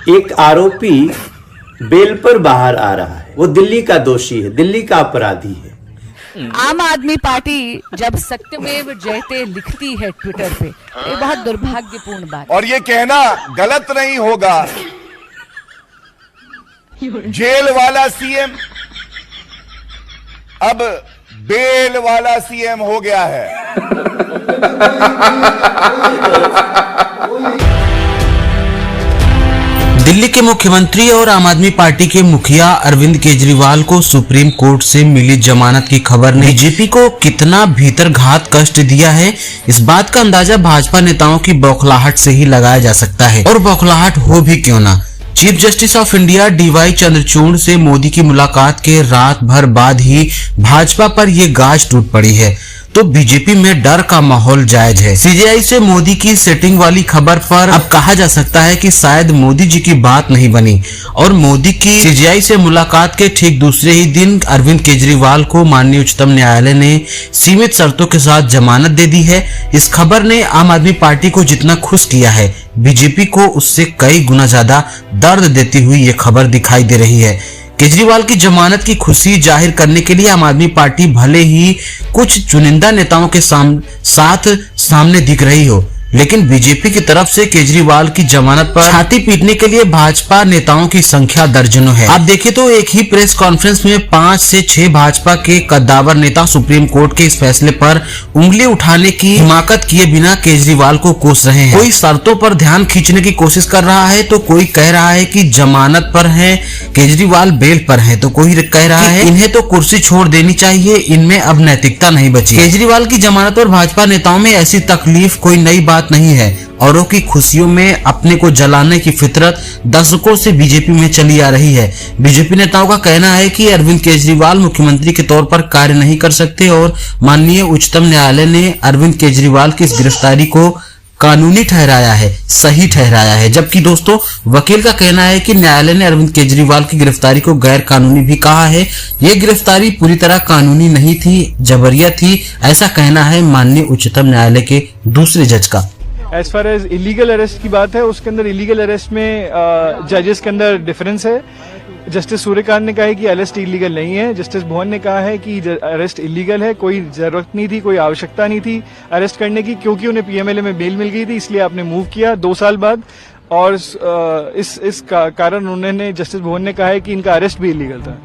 एक आरोपी बेल पर बाहर आ रहा है, वो दिल्ली का दोषी है, दिल्ली का अपराधी है। आम आदमी पार्टी जब सत्यमेव जयते लिखती है ट्विटर पे, ये बहुत दुर्भाग्यपूर्ण बात। और ये कहना गलत नहीं होगा, जेल वाला सीएम अब बेल वाला सीएम हो गया है। दिल्ली के मुख्यमंत्री और आम आदमी पार्टी के मुखिया अरविंद केजरीवाल को सुप्रीम कोर्ट से मिली जमानत की खबर ने बीजेपी को कितना भीतर घात कष्ट दिया है, इस बात का अंदाजा भाजपा नेताओं की बौखलाहट से ही लगाया जा सकता है। और बौखलाहट हो भी क्यों ना, chief justice of India DY Chandrachud से मोदी की मुलाकात के रात भर बाद ही भाजपा पर ये गाज टूट पड़ी है, तो बीजेपी में डर का माहौल जायज है। सीजेआई से मोदी की सेटिंग वाली खबर पर अब कहा जा सकता है कि शायद मोदी जी की बात नहीं बनी और मोदी की सीजेआई से मुलाकात के ठीक दूसरे ही दिन अरविंद केजरीवाल को माननीय उच्चतम न्यायालय ने सीमित शर्तों के साथ जमानत दे दी है। इस खबर ने आम आदमी पार्टी को जितना खुश किया है, बीजेपी को उससे कई गुना ज्यादा दर्द देती हुई ये खबर दिखाई दे रही है। केजरीवाल की जमानत की खुशी जाहिर करने के लिए आम आदमी पार्टी भले ही कुछ चुनिंदा नेताओं के साथ सामने दिख रही हो, लेकिन बीजेपी की तरफ से केजरीवाल की जमानत पर छाती पीटने के लिए भाजपा नेताओं की संख्या दर्जनों है। आप देखें तो एक ही प्रेस कॉन्फ्रेंस में 5 से 6 भाजपा के कद्दावर नेता सुप्रीम कोर्ट के इस फैसले पर उंगली उठाने की हिमाकत किए बिना केजरीवाल को कोस रहे हैं। कोई शर्तों पर ध्यान खींचने की कोशिश कर रहा है, तो कोई कह रहा है कि जमानत पर है, केजरीवाल बेल पर है, तो कोई कह रहा है इन्हें तो कुर्सी छोड़ देनी चाहिए, इनमें अब नैतिकता नहीं बची। केजरीवाल की जमानत पर भाजपा नेताओं में ऐसी तकलीफ कोई नई बात नहीं है। औरों की खुशियों में अपने को जलाने की फितरत दशकों से बीजेपी में चली आ रही है। बीजेपी नेताओं का कहना है कि अरविंद केजरीवाल मुख्यमंत्री के तौर पर कार्य नहीं कर सकते और माननीय उच्चतम न्यायालय ने अरविंद केजरीवाल की इस गिरफ्तारी को कानूनी ठहराया है, सही ठहराया है। जबकि दोस्तों वकील का कहना है कि न्यायालय ने अरविंद केजरीवाल की गिरफ्तारी को गैर कानूनी भी कहा है। ये गिरफ्तारी पूरी तरह कानूनी नहीं थी, जबरिया थी, ऐसा कहना है माननीय उच्चतम न्यायालय के दूसरे जज का। As far as illegal arrest की बात है, उसके अंदर इलीगल अरेस्ट में जजेस के अंदर डिफरेंस है। जस्टिस सूर्यकांत ने कहा है कि अरेस्ट इलीगल नहीं है, जस्टिस भुवन ने कहा है कि अरेस्ट इलीगल है, कोई जरूरत नहीं थी, कोई आवश्यकता नहीं थी अरेस्ट करने की, क्योंकि उन्हें पीएमएलए में बेल मिल गई थी, इसलिए आपने मूव किया 2 साल बाद। और इस कारण उन्होंने, जस्टिस भुवन ने कहा है कि इनका अरेस्ट भी इलीगल था।